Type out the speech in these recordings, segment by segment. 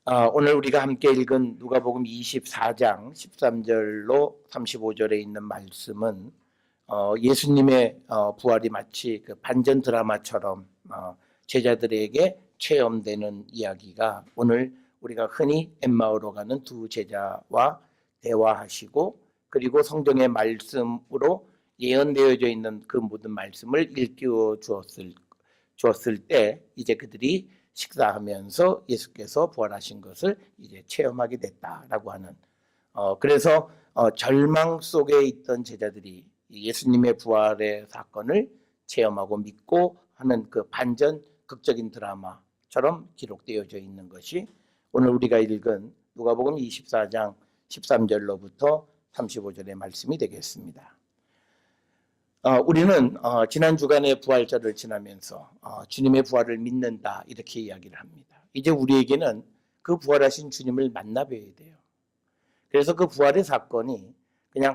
오늘 우리가 함께 읽은 누가복음 24장 13절로 35절에 있는 말씀은 예수님의 부활이 마치 그 반전 드라마처럼 제자들에게 체험되는 이야기가 오늘 우리가 흔히 엠마오로 가는 두 제자와 대화하시고 그리고 성경의 말씀으로 예언되어져 있는 그 모든 말씀을 일깨워 주었을 때 이제 그들이 식사하면서 예수께서 부활하신 것을 이제 체험하게 됐다라고 하는 그래서 절망 속에 있던 제자들이 예수님의 부활의 사건을 체험하고 믿고 하는 그 반전 극적인 드라마처럼 기록되어져 있는 것이 오늘 우리가 읽은 누가복음 24장 13절로부터 35절의 말씀이 되겠습니다. 우리는 지난 주간의 부활절을 지나면서 주님의 부활을 믿는다 이렇게 이야기를 합니다. 이제 우리에게는 그 부활하신 주님을 만나뵈야 돼요. 그래서 그 부활의 사건이 그냥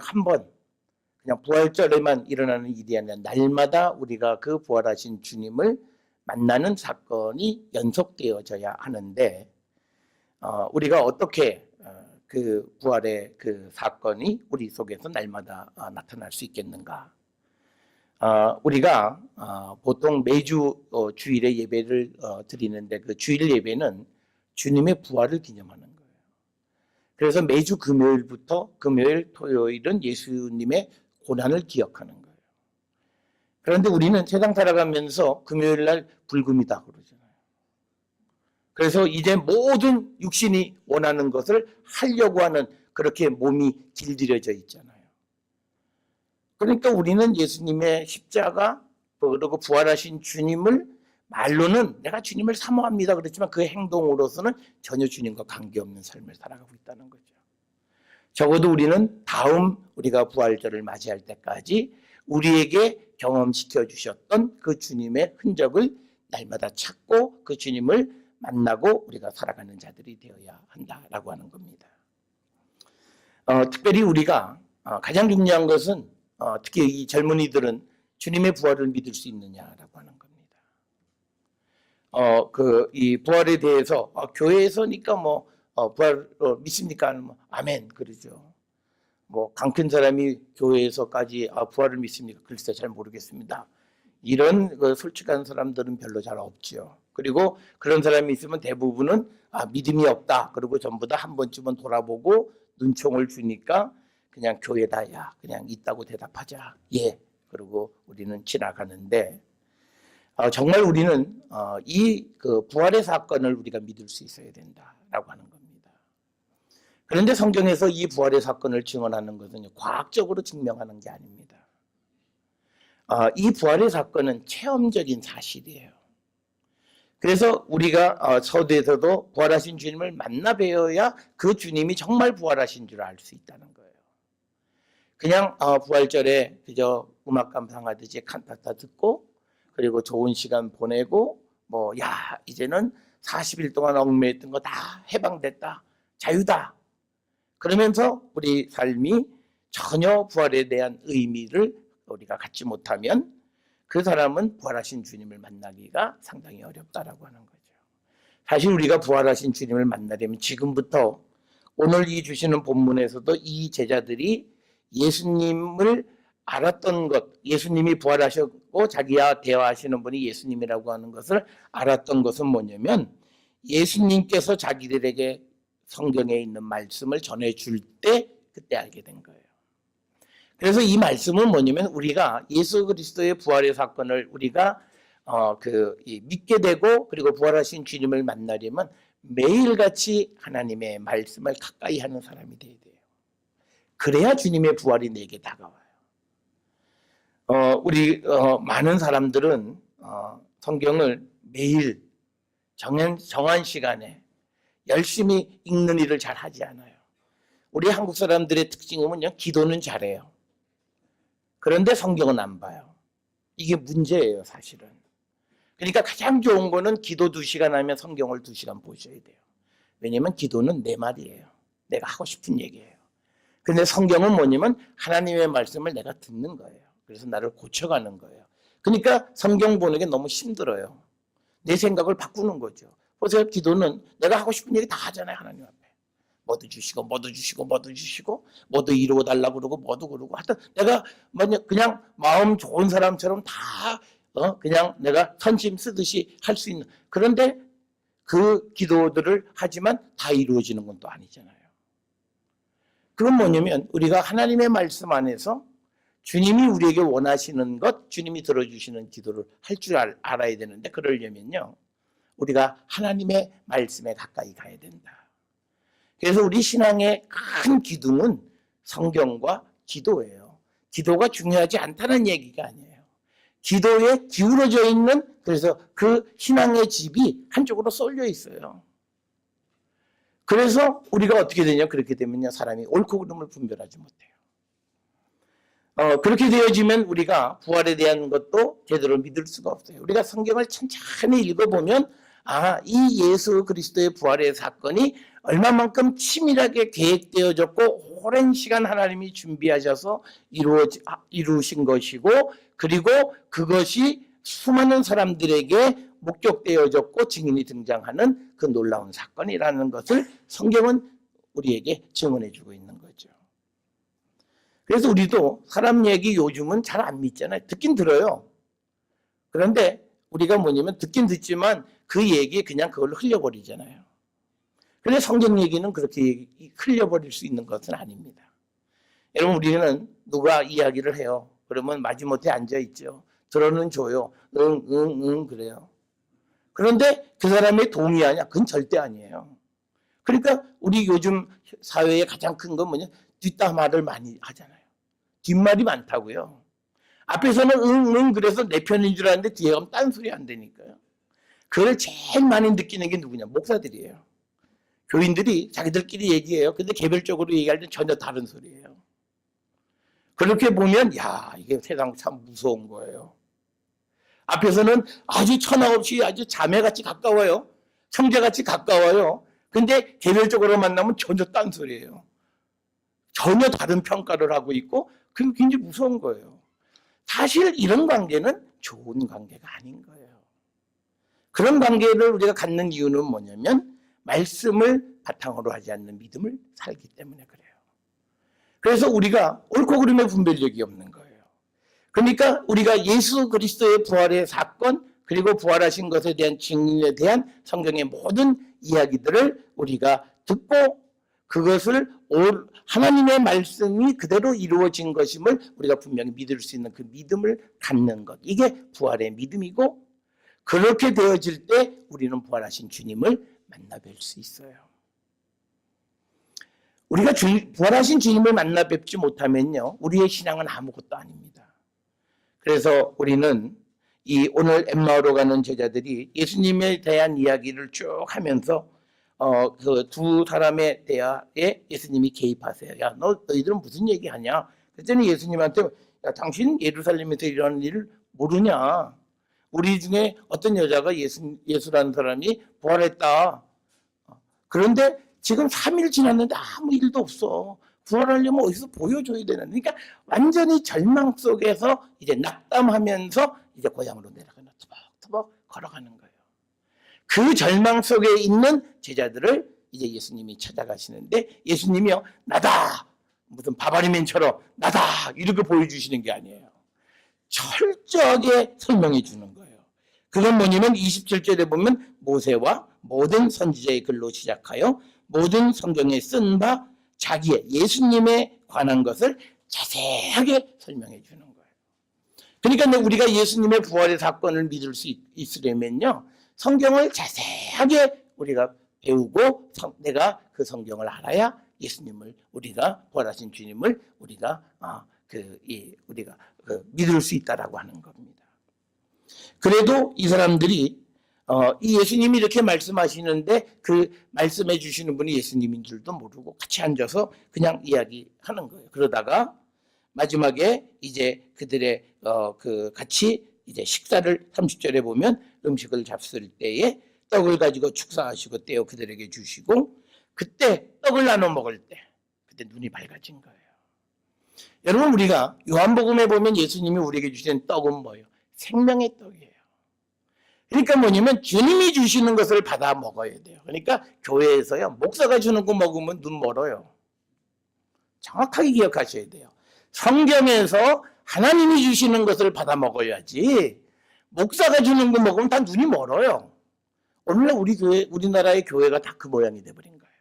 그냥 부활절에만 일어나는 일이 아니라 날마다 우리가 그 부활하신 주님을 만나는 사건이 연속되어져야 하는데 우리가 어떻게 그 부활의 그 사건이 우리 속에서 날마다 나타날 수 있겠는가? 우리가 보통 매주 주일에 예배를 드리는데 그 주일 예배는 주님의 부활을 기념하는 거예요. 그래서 매주 금요일부터 금요일, 토요일은 예수님의 고난을 기억하는 거예요. 그런데 우리는 세상 살아가면서 금요일 날 불금이다 그러잖아요. 그래서 이제 모든 육신이 원하는 것을 하려고 하는 그렇게 몸이 길들여져 있잖아요. 그러니까 우리는 예수님의 십자가 그리고 부활하신 주님을 말로는 내가 주님을 사모합니다 그랬지만 그 행동으로서는 전혀 주님과 관계없는 삶을 살아가고 있다는 거죠. 적어도 우리는 다음 우리가 부활절을 맞이할 때까지 우리에게 경험시켜 주셨던 그 주님의 흔적을 날마다 찾고 그 주님을 만나고 우리가 살아가는 자들이 되어야 한다라고 하는 겁니다. 특별히 우리가 가장 중요한 것은 특히 이 젊은이들은 주님의 부활을 믿을 수 있느냐라고 하는 겁니다. 이 부활에 대해서 교회에서니까 부활 믿습니까? 아멘 그러죠. 강큰 사람이 교회에서까지 부활을 믿습니까? 글쎄 잘 모르겠습니다. 이런 솔직한 사람들은 별로 잘 없죠. 그리고 그런 사람이 있으면 대부분은 믿음이 없다. 그리고 전부 다 한 번쯤은 돌아보고 눈총을 주니까 그냥 교회다야 그냥 있다고 대답하자. 예. 그리고 우리는 지나가는데 정말 우리는 이 그 부활의 사건을 우리가 믿을 수 있어야 된다라고 하는 겁니다. 그런데 성경에서 이 부활의 사건을 증언하는 것은 과학적으로 증명하는 게 아닙니다. 이 부활의 사건은 체험적인 사실이에요. 그래서 우리가 서두에서도 부활하신 주님을 만나 뵈어야 그 주님이 정말 부활하신 줄 알 수 있다는 거예요. 그냥 부활절에 그저 음악 감상하듯이 칸타타 듣고 그리고 좋은 시간 보내고 이제는 40일 동안 얽매였던 거 다 해방됐다. 자유다. 그러면서 우리 삶이 전혀 부활에 대한 의미를 우리가 갖지 못하면 그 사람은 부활하신 주님을 만나기가 상당히 어렵다라고 하는 거죠. 사실 우리가 부활하신 주님을 만나려면 지금부터 오늘 이 주시는 본문에서도 이 제자들이 예수님을 알았던 것, 예수님이 부활하셨고 자기와 대화하시는 분이 예수님이라고 하는 것을 알았던 것은 뭐냐면 예수님께서 자기들에게 성경에 있는 말씀을 전해줄 때 그때 알게 된 거예요. 그래서 이 말씀은 뭐냐면 우리가 예수 그리스도의 부활의 사건을 우리가 믿게 되고 그리고 부활하신 주님을 만나려면 매일같이 하나님의 말씀을 가까이 하는 사람이 돼야 돼요. 그래야 주님의 부활이 내게 다가와요. 많은 사람들은 성경을 매일 정한 시간에 열심히 읽는 일을 잘 하지 않아요. 우리 한국 사람들의 특징은 뭐냐? 기도는 잘해요. 그런데 성경은 안 봐요. 이게 문제예요, 사실은. 그러니까 가장 좋은 거는 기도 2시간 하면 성경을 2시간 보셔야 돼요. 왜냐하면 기도는 내 말이에요. 내가 하고 싶은 얘기예요. 근데 성경은 뭐냐면 하나님의 말씀을 내가 듣는 거예요. 그래서 나를 고쳐가는 거예요. 그러니까 성경 보는 게 너무 힘들어요. 내 생각을 바꾸는 거죠. 보세요. 기도는 내가 하고 싶은 얘기 다 하잖아요. 하나님 앞에. 뭐도 주시고 뭐도 주시고 뭐도 주시고 뭐도 이루어 달라고 그러고 뭐도 그러고 하여튼 내가 그냥 마음 좋은 사람처럼 다 그냥 내가 선심 쓰듯이 할 수 있는, 그런데 그 기도들을 하지만 다 이루어지는 건 또 아니잖아요. 그건 뭐냐면 우리가 하나님의 말씀 안에서 주님이 우리에게 원하시는 것, 주님이 들어주시는 기도를 할 줄 알아야 되는데, 그러려면요 우리가 하나님의 말씀에 가까이 가야 된다. 그래서 우리 신앙의 큰 기둥은 성경과 기도예요. 기도가 중요하지 않다는 얘기가 아니에요. 기도에 기울어져 있는, 그래서 그 신앙의 집이 한쪽으로 쏠려 있어요. 그래서 우리가 어떻게 되냐, 그렇게 되면요 사람이 옳고 그름을 분별하지 못해요. 그렇게 되어지면 우리가 부활에 대한 것도 제대로 믿을 수가 없어요. 우리가 성경을 천천히 읽어보면 이 예수 그리스도의 부활의 사건이 얼마만큼 치밀하게 계획되어졌고 오랜 시간 하나님이 준비하셔서 이루신 것이고, 그리고 그것이 수많은 사람들에게 목격되어졌고 증인이 등장하는 그 놀라운 사건이라는 것을 성경은 우리에게 증언해주고 있는 거죠. 그래서 우리도 사람 얘기 요즘은 잘 안 믿잖아요. 듣긴 들어요. 그런데 우리가 뭐냐면 듣긴 듣지만 그 얘기에 그냥 그걸로 흘려버리잖아요. 그런데 성경 얘기는 그렇게 흘려버릴 수 있는 것은 아닙니다. 여러분, 우리는 누가 이야기를 해요. 그러면 마지못해 앉아있죠. 들어는 줘요. 응 그래요. 그런데 그 사람의 동의하냐? 그건 절대 아니에요. 그러니까 우리 요즘 사회의 가장 큰 건 뭐냐? 뒷담화를 많이 하잖아요. 뒷말이 많다고요. 앞에서는 응 그래서 내 편인 줄 알았는데 뒤에 가면 딴소리 안 되니까요. 그걸 제일 많이 느끼는 게 누구냐? 목사들이에요. 교인들이 자기들끼리 얘기해요. 근데 개별적으로 얘기할 때 전혀 다른 소리예요. 그렇게 보면 이게 세상 참 무서운 거예요. 앞에서는 아주 천하 없이 아주 자매같이 가까워요. 형제같이 가까워요. 근데 개별적으로 만나면 전혀 딴 소리예요. 전혀 다른 평가를 하고 있고, 그게 굉장히 무서운 거예요. 사실 이런 관계는 좋은 관계가 아닌 거예요. 그런 관계를 우리가 갖는 이유는 뭐냐면 말씀을 바탕으로 하지 않는 믿음을 살기 때문에 그래요. 그래서 우리가 옳고 그름의 분별력이 없는 거예요. 그러니까 우리가 예수 그리스도의 부활의 사건, 그리고 부활하신 것에 대한 증인에 대한 성경의 모든 이야기들을 우리가 듣고 그것을 하나님의 말씀이 그대로 이루어진 것임을 우리가 분명히 믿을 수 있는 그 믿음을 갖는 것, 이게 부활의 믿음이고, 그렇게 되어질 때 우리는 부활하신 주님을 만나 뵐 수 있어요. 우리가 부활하신 주님을 만나 뵙지 못하면요 우리의 신앙은 아무것도 아닙니다. 그래서 우리는 이 오늘 엠마오로 가는 제자들이 예수님에 대한 이야기를 쭉 하면서 그 두 사람의 대화에 예수님이 개입하세요. 너희들은 무슨 얘기하냐? 그랬더니 예수님한테 당신 예루살렘에서 이런 일을 모르냐? 우리 중에 어떤 여자가 예수라는 사람이 부활했다. 그런데 지금 3일 지났는데 아무 일도 없어. 부활하려면 어디서 보여줘야 되는. 그러니까 완전히 절망 속에서 이제 낙담하면서 이제 고향으로 내려가는 투벅투벅 걸어가는 거예요. 그 절망 속에 있는 제자들을 이제 예수님이 찾아가시는데, 예수님이요 나다, 무슨 바바리맨처럼 나다 이렇게 보여주시는 게 아니에요. 철저하게 설명해 주는 거예요. 그건 뭐냐면 27절에 보면 모세와 모든 선지자의 글로 시작하여 모든 성경에 쓴 바 자기의 예수님에 관한 것을 자세하게 설명해 주는 거예요. 그러니까 우리가 예수님의 부활의 사건을 믿을 수 있으려면요 성경을 자세하게 우리가 배우고 내가 그 성경을 알아야 예수님을, 우리가 부활하신 주님을 우리가 믿을 수 있다라고 하는 겁니다. 그래도 이 사람들이 이 예수님이 이렇게 말씀하시는데 그 말씀해 주시는 분이 예수님인 줄도 모르고 같이 앉아서 그냥 이야기하는 거예요. 그러다가 마지막에 이제 그들의 같이 이제 식사를 30절에 보면 음식을 잡술 때에 떡을 가지고 축사하시고 떼어 그들에게 주시고, 그때 떡을 나눠 먹을 때 그때 눈이 밝아진 거예요. 여러분, 우리가 요한복음에 보면 예수님이 우리에게 주신 떡은 뭐예요? 생명의 떡이에요. 그러니까 뭐냐면 주님이 주시는 것을 받아 먹어야 돼요. 그러니까 교회에서요, 목사가 주는 거 먹으면 눈 멀어요. 정확하게 기억하셔야 돼요. 성경에서 하나님이 주시는 것을 받아 먹어야지 목사가 주는 거 먹으면 다 눈이 멀어요. 오늘날 우리나라의 교회가 다 그 모양이 돼버린 거예요.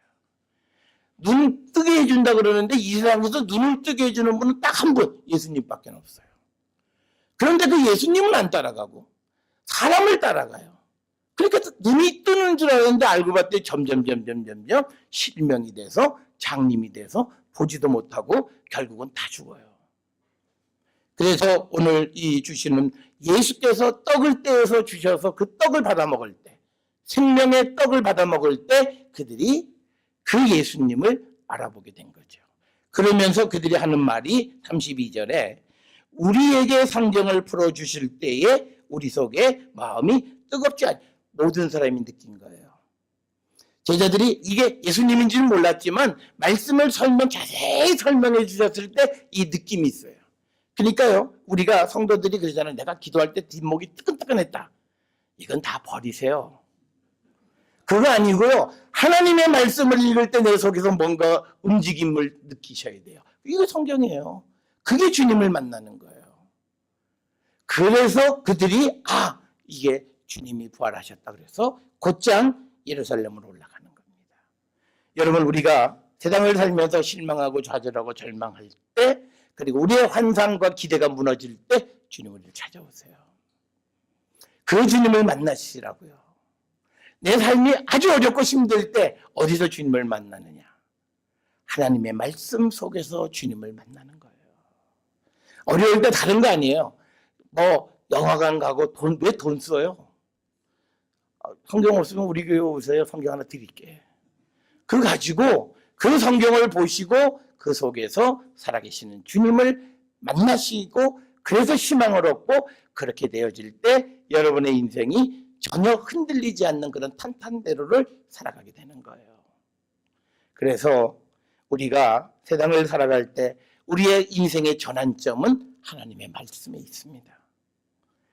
눈 뜨게 해준다 그러는데 이 세상에서 눈을 뜨게 해주는 분은 딱 한 분, 예수님밖에 없어요. 그런데 그 예수님은 안 따라가고 사람을 따라가요. 그러니까 눈이 뜨는 줄 알았는데 알고 봤더니 점점 실명이 돼서 장님이 돼서 보지도 못하고 결국은 다 죽어요. 그래서 오늘 이 주시는 예수께서 떡을 떼어서 주셔서 그 떡을 받아 먹을 때, 생명의 떡을 받아 먹을 때 그들이 그 예수님을 알아보게 된 거죠. 그러면서 그들이 하는 말이 32절에 우리에게 상정을 풀어주실 때에 우리 속에 마음이 뜨겁지 않 모든 사람이 느낀 거예요. 제자들이 이게 예수님인지는 몰랐지만 말씀을 자세히 설명해 주셨을 때 이 느낌이 있어요. 그러니까요, 우리가 성도들이 그러잖아요. 내가 기도할 때 뒷목이 뜨끈뜨끈했다. 이건 다 버리세요. 그거 아니고요, 하나님의 말씀을 읽을 때 내 속에서 뭔가 움직임을 느끼셔야 돼요. 이거 성경이에요. 그게 주님을 만나는 거예요. 그래서 그들이 이게 주님이 부활하셨다 그래서 곧장 예루살렘으로 올라가는 겁니다. 여러분, 우리가 세상을 살면서 실망하고 좌절하고 절망할 때, 그리고 우리의 환상과 기대가 무너질 때 주님을 찾아오세요. 그 주님을 만나시라고요. 내 삶이 아주 어렵고 힘들 때 어디서 주님을 만나느냐? 하나님의 말씀 속에서 주님을 만나는 거예요. 어려울 때 다른 거 아니에요. 영화관 가고 왜 돈 써요? 성경 없으면 우리 교회 오세요. 성경 하나 드릴게. 그거 가지고 그 성경을 보시고 그 속에서 살아계시는 주님을 만나시고 그래서 희망을 얻고 그렇게 되어질 때 여러분의 인생이 전혀 흔들리지 않는 그런 탄탄대로를 살아가게 되는 거예요. 그래서 우리가 세상을 살아갈 때 우리의 인생의 전환점은 하나님의 말씀에 있습니다.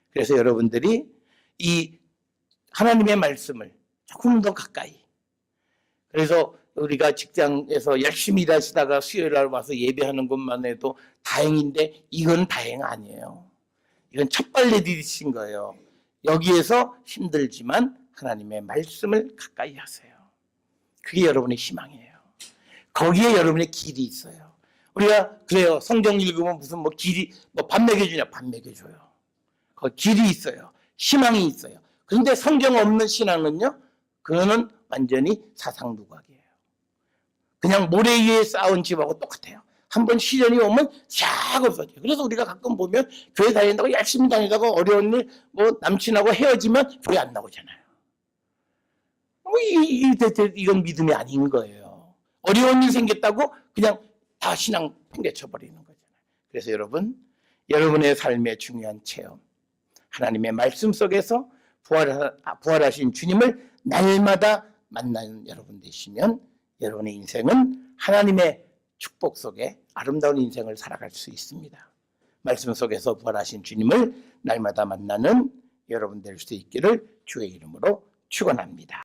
그래서 여러분들이 이 하나님의 말씀을 조금 더 가까이, 그래서 우리가 직장에서 열심히 일하시다가 수요일 날 와서 예배하는 것만 해도 다행인데 이건 다행 아니에요. 이건 첫발 내디디신 거예요. 여기에서 힘들지만 하나님의 말씀을 가까이 하세요. 그게 여러분의 희망이에요. 거기에 여러분의 길이 있어요. 우리가 그래요. 성경 읽으면 무슨 길이 밥 먹여주냐? 밥 먹여줘요. 거기 길이 있어요. 희망이 있어요. 그런데 성경 없는 신앙은요, 그거는 완전히 사상누각이에요. 그냥 모래 위에 쌓은 집하고 똑같아요. 한번 시련이 오면 싹 없어져요. 그래서 우리가 가끔 보면 교회 다닌다고 열심히 다니다가 어려운 일, 남친하고 헤어지면 교회 안 나오잖아요. 이건 믿음이 아닌 거예요. 어려운 일 생겼다고 그냥 다 신앙 팽개쳐버리는 거잖아요. 그래서 여러분의 삶의 중요한 체험, 하나님의 말씀 속에서 부활하신 주님을 날마다 만나는 여러분 되시면 여러분의 인생은 하나님의 축복 속에 아름다운 인생을 살아갈 수 있습니다. 말씀 속에서 부활하신 주님을 날마다 만나는 여러분 될 수 있기를 주의 이름으로 축원합니다.